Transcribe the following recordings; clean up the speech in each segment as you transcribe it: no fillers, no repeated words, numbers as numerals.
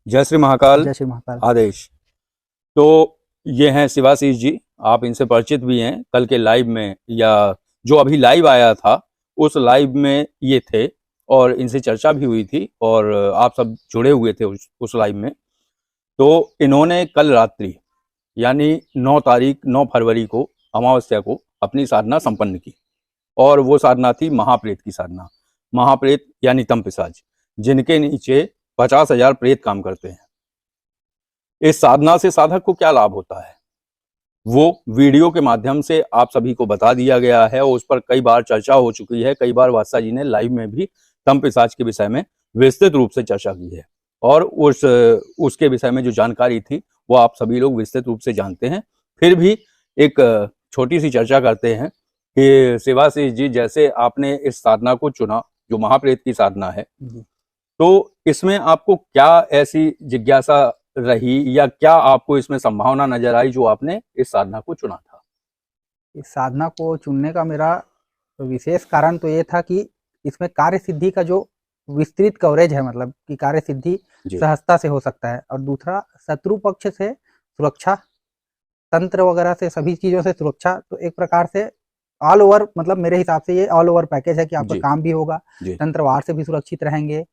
जय श्री महाकाल। जय श्री महाकाल। आदेश। तो ये हैं शिवाशीष जी, आप इनसे परिचित भी हैं। कल के लाइव में या जो अभी लाइव आया था उस लाइव में ये थे और इनसे चर्चा भी हुई थी और आप सब जुड़े हुए थे उस लाइव में। तो इन्होंने कल रात्रि यानी 9 फरवरी को अमावस्या को अपनी साधना संपन्न की और वो साधना थी महाप्रेत की साधना। महाप्रेत यानी तमपिशाच, जिनके नीचे 50,000 प्रेत काम करते हैं। इस साधना से साधक को क्या लाभ होता है वो वीडियो के माध्यम से आप सभी को बता दिया गया है और उस पर कई बार चर्चा हो चुकी है। कई बार वात्सा जी ने लाइव में भी तमपिशाच के विषय में विस्तृत रूप से चर्चा की है और उसके विषय में जो जानकारी थी वो आप सभी लोग विस्तृत रूप से जानते हैं। फिर भी एक छोटी सी चर्चा करते हैं कि शिवाशीष जी, जैसे आपने इस साधना को चुना जो महाप्रेत की साधना है, तो इसमें आपको क्या ऐसी जिज्ञासा रही या क्या आपको इसमें संभावना नजर आई जो आपने इस साधना को चुना था? इस साधना को चुनने का मेरा विशेष कारण तो ये था कि इसमें कार्य सिद्धि का जो विस्तृत कवरेज है, मतलब कि कार्य सिद्धि सहजता से हो सकता है और दूसरा शत्रु पक्ष से सुरक्षा, तंत्र वगैरह से, सभी चीजों से सुरक्षा। तो एक प्रकार से ऑल ओवर, मतलब मेरे हिसाब से ये ऑल ओवर पैकेज है कि आपका काम भी होगा, तंत्रवार से भी सुरक्षित रहेंगे।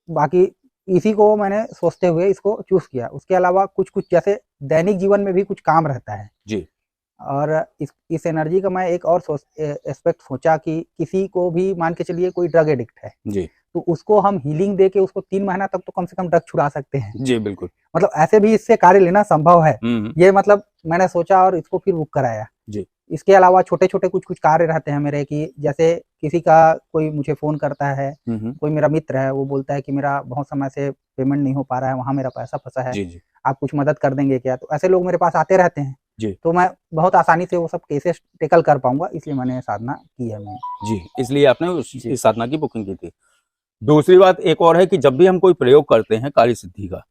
बाकी इसी को मैंने सोचते हुए इसको चूज किया। उसके अलावा कुछ कुछ जैसे दैनिक जीवन में भी कुछ काम रहता है जी। और इस एनर्जी का मैं एक और एस्पेक्ट सोचा कि किसी को भी मान के चलिए कोई ड्रग एडिक्ट है जी, तो उसको हम हीलिंग दे के उसको 3 महीना तक तो कम से कम ड्रग छुड़ा सकते हैं जी। बिल्कुल, मतलब ऐसे भी इससे कार्य लेना संभव है। ये मतलब मैंने सोचा और इसको फिर बुक कराया जी। इसके अलावा छोटे छोटे कुछ कुछ कार्य रहते हैं मेरे, कि जैसे किसी का कोई मुझे फोन करता है, कोई मेरा मित्र है, वो बोलता है कि मेरा बहुत समय से पेमेंट नहीं हो पा रहा है, वहां मेरा पैसा फंसा है जी। आप कुछ मदद कर देंगे क्या? तो ऐसे लोग मेरे पास आते रहते हैं जी। तो मैं बहुत आसानी से वो सब केसेस टेकल कर पाऊंगा, इसलिए मैंने साधना की है मैं जी। इसलिए आपने इस साधना की बुकिंग की थी। दूसरी बात एक और है कि जब भी हम कोई प्रयोग करते हैं कार्य सिद्धि का,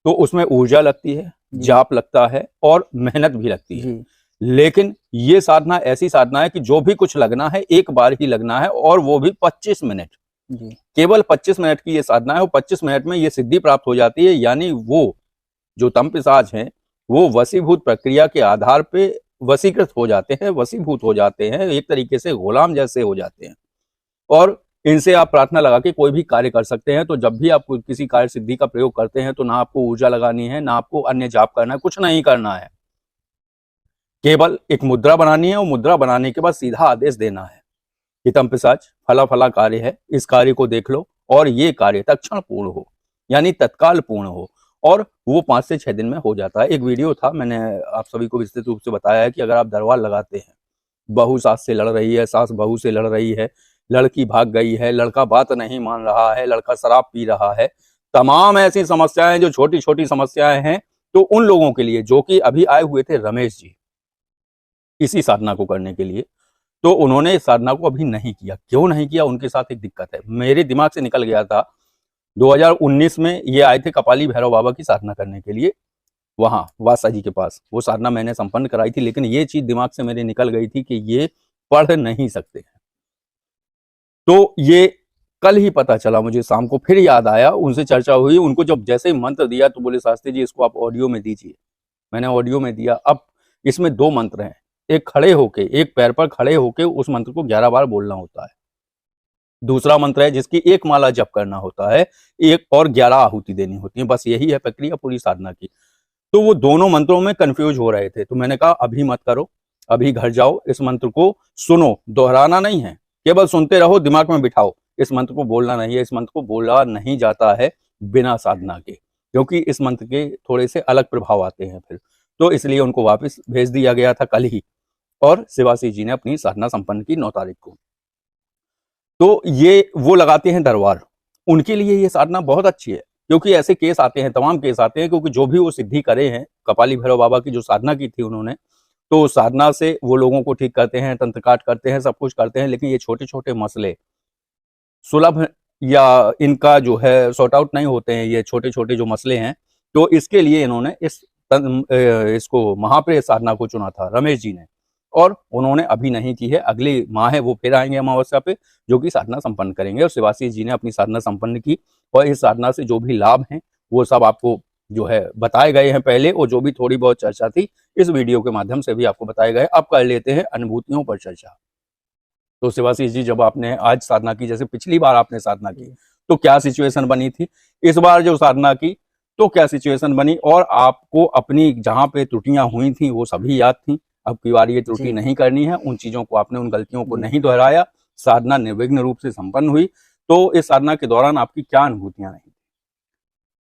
तो उसमें ऊर्जा लगती है, जाप लगता है और मेहनत भी लगती है। लेकिन ये साधना ऐसी साधना है कि जो भी कुछ लगना है एक बार ही लगना है और वो भी 25 मिनट जी। केवल 25 मिनट की ये साधना है और 25 मिनट में ये सिद्धि प्राप्त हो जाती है। यानी वो जो तमपिशाच हैं वो वशीभूत प्रक्रिया के आधार पे वशीकृत हो जाते हैं, वशीभूत हो जाते हैं, एक तरीके से गुलाम जैसे हो जाते हैं और इनसे आप प्रार्थना लगा के कोई भी कार्य कर सकते हैं। तो जब भी आप किसी कार्य सिद्धि का प्रयोग करते हैं तो ना आपको ऊर्जा लगानी है, ना आपको अन्य जाप करना है, कुछ नहीं करना है। केवल एक मुद्रा बनानी है और मुद्रा बनाने के बाद सीधा आदेश देना है कि तमपिशाच फला फला कार्य है, इस कार्य को देख लो और ये कार्य तत्क्षण पूर्ण हो, यानी तत्काल पूर्ण हो। और वो 5 से 6 दिन में हो जाता है। एक वीडियो था, मैंने आप सभी को विस्तृत रूप से बताया है कि अगर आप दरबार लगाते हैं, बहू सास से लड़ रही है, सास बहू से लड़ रही है, लड़की भाग गई है, लड़का बात नहीं मान रहा है, लड़का शराब पी रहा है, तमाम ऐसी समस्याएं जो छोटी छोटी समस्याएं हैं, तो उन लोगों के लिए जो कि अभी आए हुए थे रमेश जी इसी साधना को करने के लिए, तो उन्होंने इस साधना को अभी नहीं किया। क्यों नहीं किया? उनके साथ एक दिक्कत है, मेरे दिमाग से निकल गया था। 2019 में ये आए थे कपाली भैरव बाबा की साधना करने के लिए, वहां वासा जी के पास। वो साधना मैंने संपन्न कराई थी, लेकिन ये चीज दिमाग से मेरे निकल गई थी कि ये पढ़ नहीं सकते हैं। तो ये कल ही पता चला मुझे, शाम को फिर याद आया, उनसे चर्चा हुई। उनको जब जैसे ही मंत्र दिया तो बोले शास्त्री जी इसको आप ऑडियो में दीजिए। मैंने ऑडियो में दिया। अब इसमें 2 मंत्र हैं, एक खड़े होके, एक पैर पर खड़े होके उस मंत्र को 11 बार बोलना होता है। दूसरा मंत्र है जिसकी 1 माला जप करना होता है, एक और 11 आहुति देनी होती है। बस यही है प्रक्रिया पूरी साधना की। तो वो दोनों मंत्रों में कंफ्यूज हो रहे थे, तो मैंने कहा अभी मत करो, अभी घर जाओ, इस मंत्र को सुनो, दोहराना नहीं है, केवल सुनते रहो, दिमाग में बिठाओ। इस मंत्र को बोलना नहीं है, इस मंत्र को बोला नहीं जाता है बिना साधना के, क्योंकि इस मंत्र के थोड़े से अलग प्रभाव आते हैं फिर। तो इसलिए उनको वापस भेज दिया गया था कल ही और शिवाशीष जी ने अपनी साधना संपन्न की 9 तारीख को। तो ये वो लगाते हैं दरबार, उनके लिए ये साधना बहुत अच्छी है, क्योंकि ऐसे केस आते हैं, तमाम केस आते हैं, क्योंकि जो भी वो सिद्धि करे हैं, कपाली भैरव बाबा की जो साधना की थी उन्होंने, तो साधना से वो लोगों को ठीक करते हैं, तंत्र काट करते हैं, सब कुछ करते हैं। लेकिन ये छोटे छोटे मसले सुलभ या इनका जो है सॉर्ट आउट नहीं होते हैं, ये छोटे छोटे जो मसले हैं, तो इसके लिए इन्होंने इसको महाप्रेत साधना को चुना था रमेश जी ने, और उन्होंने अभी नहीं की है। अगली माह है वो फिर आएंगे अमावस्या पे, जो कि साधना संपन्न करेंगे। और शिवाशीष जी ने अपनी साधना संपन्न की और इस साधना से जो भी लाभ हैं वो सब आपको जो है बताए गए हैं पहले, और जो भी थोड़ी बहुत चर्चा थी इस वीडियो के माध्यम से भी आपको बताए गए। अब कर लेते हैं अनुभूतियों पर चर्चा। तो शिवाशीष जी, जब आपने आज साधना की, जैसे पिछली बार आपने साधना की तो क्या सिचुएशन बनी थी, इस बार जो साधना की तो क्या सिचुएशन बनी, और आपको अपनी जहां पे त्रुटियां हुई थी वो सभी याद थी, अब की बार ये त्रुटि नहीं करनी है, उन चीजों को आपने, उन गलतियों को नहीं दोहराया, साधना निर्विघ्न रूप से संपन्न हुई। तो इस साधना के दौरान आपकी क्या अनुभूतियां रही?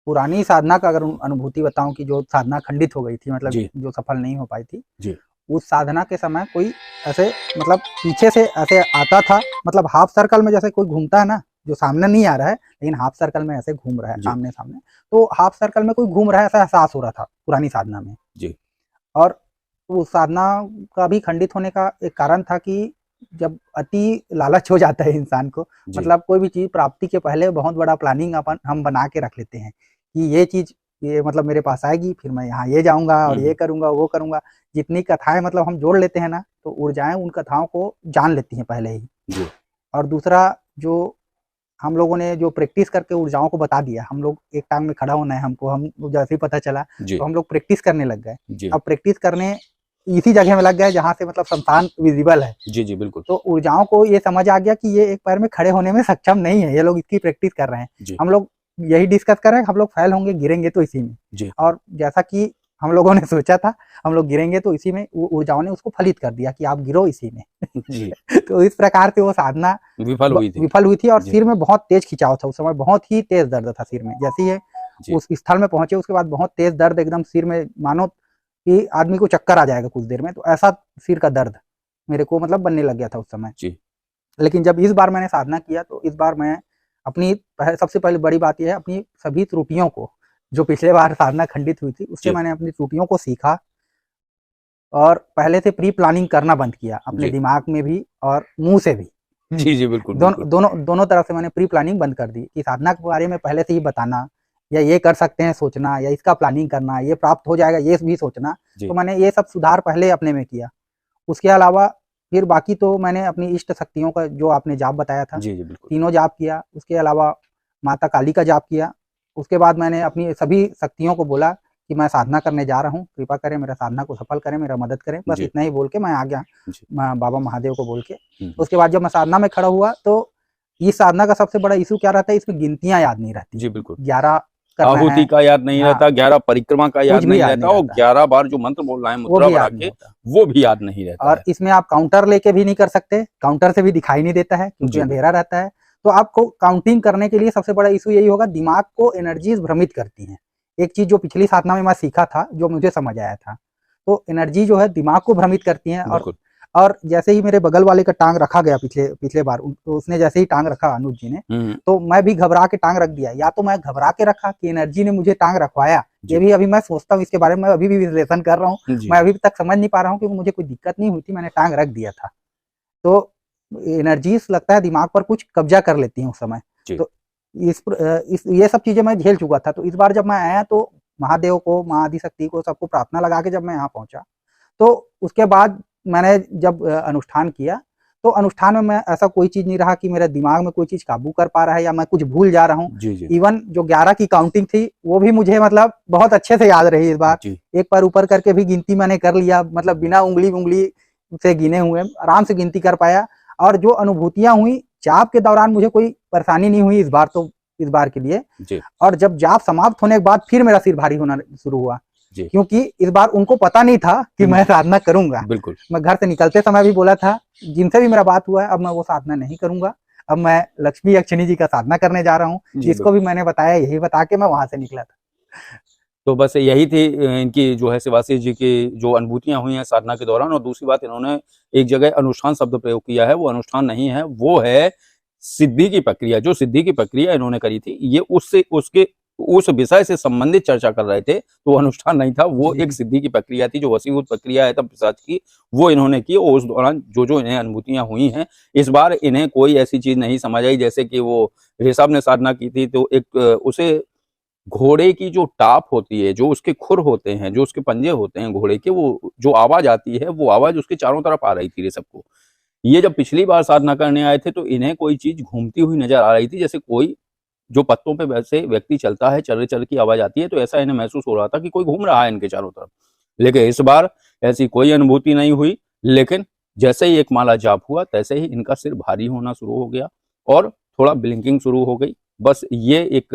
पुरानी साधना का अगर अनुभूति बताऊं कि जो साधना खंडित हो गई थी, मतलब जो सफल नहीं हो पाई थी जी, उस साधना के समय कोई ऐसे मतलब पीछे से ऐसे आता था, मतलब हाफ सर्कल में जैसे कोई घूमता है ना, जो सामने नहीं आ रहा है लेकिन हाफ सर्कल में ऐसे घूम रहा है सामने सामने, तो हाफ सर्कल में कोई घूम रहा है ऐसा एहसास हो रहा था पुरानी साधना में जी। और वो साधना का भी खंडित होने का एक कारण था कि जब अति लालच हो जाता है इंसान को, मतलब कोई भी चीज प्राप्ति के पहले बहुत बड़ा प्लानिंग अपन हम बना के रख लेते हैं कि ये चीज ये मतलब मेरे पास आएगी, फिर मैं यहाँ ये जाऊंगा और ये करूंगा वो करूंगा, जितनी कथाएं मतलब हम जोड़ लेते हैं ना, तो ऊर्जाएं उन कथाओं को जान लेती हैं पहले ही। और दूसरा, जो हम लोगों ने जो प्रैक्टिस करके ऊर्जाओं को बता दिया, हम लोग एक टांग में खड़ा होना है हमको, हम जैसे ही पता चला तो हम लोग प्रैक्टिस करने लग गए। अब प्रैक्टिस करने इसी जगह में लग गए जहाँ से मतलब संतान विजिबल है। जी जी बिल्कुल। तो ऊर्जाओं को ये समझ आ गया कि ये एक पैर में खड़े होने में सक्षम नहीं है, ये लोग इसकी प्रैक्टिस कर रहे हैं। हम लोग यही डिस्कस कर रहे हैं, हम लोग फेल होंगे, गिरेंगे तो इसी में। और जैसा कि हम लोगों ने सोचा था हम लोग गिरेंगे तो इसी में, ऊर्जाओं ने उसको फलित कर दिया कि आप गिरो इसी में। जी। तो इस प्रकार से वो साधना विफल हुई थी और सिर में बहुत तेज खिंचाव था उस समय, बहुत ही तेज दर्द था सिर में। जैसे ही उस स्थल में पहुंचे उसके बाद बहुत तेज दर्द, एकदम सिर में मानो कि आदमी को चक्कर आ जाएगा कुछ देर में, तो ऐसा सिर का दर्द मेरे को मतलब बनने लग गया था उस समय। लेकिन जब इस बार मैंने साधना किया तो इस बार मैं अपनी सबसे पहले बड़ी बात यह है, अपनी सभी त्रुटियों को, जो पिछले बार साधना खंडित हुई थी उससे मैंने अपनी त्रुटियों को सीखा और पहले से प्री प्लानिंग करना बंद किया, अपने दिमाग में भी और मुंह से भी। जी जी बिल्कुल। दोनों तरफ से मैंने प्री प्लानिंग बंद कर दी कि साधना के बारे में पहले से ही बताना, या ये कर सकते हैं सोचना, या इसका प्लानिंग करना, ये प्राप्त हो जाएगा ये भी सोचना। तो मैंने ये सब सुधार पहले अपने में किया। उसके अलावा फिर बाकी तो मैंने अपनी इष्ट शक्तियों का, जो आपने जाप बताया था, तीनों जाप किया। उसके अलावा माता काली का जाप किया। उसके बाद मैंने अपनी सभी शक्तियों को बोला कि मैं साधना करने जा रहा हूँ, कृपा करें मेरा साधना को सफल करें, मेरा मदद करें, बस इतना ही बोल के मैं आ गया बाबा महादेव को बोल के। उसके बाद जब मैं साधना में खड़ा हुआ तो इस साधना का सबसे बड़ा इशू क्या रहता है, इसमें गिनतियां याद नहीं रहती। जी बिल्कुल। 11 आहुति का याद नहीं रहता, 11 परिक्रमा का याद नहीं रहता, और 11 बार जो मंत्र बोल रहा है मुद्रा बना के वो भी याद नहीं रहता। और इसमें आप काउंटर लेके भी नहीं कर सकते, काउंटर से भी दिखाई नहीं देता है क्योंकि अंधेरा रहता है। तो आपको काउंटिंग करने के लिए सबसे बड़ा इशू यही होगा, दिमाग को एनर्जीज भ्रमित करती हैं। एक चीज जो पिछली साधना में मैं सीखा था, जो मुझे समझ आया था, तो एनर्जी जो है दिमाग को भ्रमित करती हैं। और जैसे ही मेरे बगल वाले का टांग रखा गया पिछले बार, तो उसने जैसे ही टांग रखा अनुज जी ने, तो मैं भी घबरा के टांग रख दिया। या तो मैं घबरा के रखा कि एनर्जी ने मुझे टांग रखवाया, ये भी अभी मैं सोचता हूँ इसके बारे में, अभी भी विश्लेषण कर रहा हूँ, मैं अभी तक समझ नहीं पा रहा हूँ क्योंकि मुझे कोई दिक्कत नहीं हुई थी, मैंने टांग रख दिया था। तो एनर्जीज लगता है दिमाग पर कुछ कब्जा कर लेती हैं उस समय। तो ये सब चीजें मैं झेल चुका था। तो इस बार जब मैं आया तो महादेव को, माँ आदिशक्ति को, सबको प्रार्थना लगा के जब मैं यहाँ पहुंचा, तो उसके बाद मैंने जब अनुष्ठान किया तो अनुष्ठान में मैं ऐसा कोई चीज नहीं रहा कि मेरे दिमाग में कोई चीज काबू कर पा रहा है या मैं कुछ भूल जा रहा हूँ। इवन जो 11 की काउंटिंग थी वो भी मुझे मतलब बहुत अच्छे से याद रही इस बार। एक बार ऊपर करके भी गिनती मैंने कर लिया, मतलब बिना उंगली से गिने हुए आराम से गिनती कर पाया। और जो अनुभूतियां हुई जाप के दौरान, मुझे कोई परेशानी नहीं हुई इस बार, तो इस बार के लिए। और जब जाप समाप्त होने के बाद फिर मेरा सिर भारी होना शुरू हुआ, क्योंकि इस बार उनको पता नहीं था कि मैं साधना करूंगा। बिल्कुल। मैं घर से निकलते समय भी बोला था, जिनसे भी मेरा बात हुआ है, अब मैं वो साधना नहीं करूंगा, अब मैं लक्ष्मी यक्षिणी जी का साधना करने जा रहा हूँ। जिसको भी मैंने बताया यही बता के मैं वहां से निकला था। तो बस यही थी इनकी जो है शिवाशीष जी की जो अनुभूतियां हुई हैं साधना के दौरान। और दूसरी बात, इन्होंने एक जगह अनुष्ठान शब्द प्रयोग किया है, वो अनुष्ठान नहीं है, वो है सिद्धि की प्रक्रिया। जो सिद्धि की प्रक्रिया इन्होंने करी थी, ये उस विषय से संबंधित चर्चा कर रहे थे, तो अनुष्ठान नहीं था, वो एक सिद्धि की प्रक्रिया थी, जो वसीभूत प्रक्रिया है तब पिशाच की, वो इन्होंने की। और उस दौरान जो इन्हें अनुभूतियां हुई हैं, इस बार इन्हें कोई ऐसी चीज नहीं समझ आई। जैसे कि वो ऋषभ ने साधना की थी, तो एक उसे घोड़े की जो टाप होती है, जो उसके खुर होते हैं, जो उसके पंजे होते हैं घोड़े के, वो जो आवाज आती है, वो आवाज उसके चारों तरफ आ रही थी ऋषभ को। ये जब पिछली बार साधना करने आए थे तो इन्हें कोई चीज घूमती हुई नजर आ रही थी, जैसे कोई जो पत्तों पे वैसे व्यक्ति चलता है, चर चर की आवाज आती है, तो ऐसा इन्हें महसूस हो रहा था कि कोई घूम रहा है इनके चारों तरफ। लेकिन इस बार ऐसी कोई अनुभूति नहीं हुई। लेकिन जैसे ही एक माला जाप हुआ, तैसे ही इनका सिर भारी होना शुरू हो गया और थोड़ा ब्लिंकिंग शुरू हो गई। बस ये एक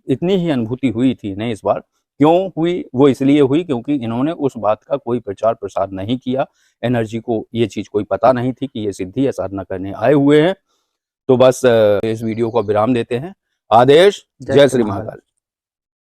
इतनी ही अनुभूति हुई थी इन्हें इस बार। क्यों हुई? वो इसलिए हुई क्योंकि इन्होंने उस बात का कोई प्रचार प्रसार नहीं किया। एनर्जी को ये चीज कोई पता नहीं थी कि ये सिद्धि या साधना करने आए हुए हैं। तो बस इस वीडियो को विराम देते हैं। आदेश। जय श्री महाकाल।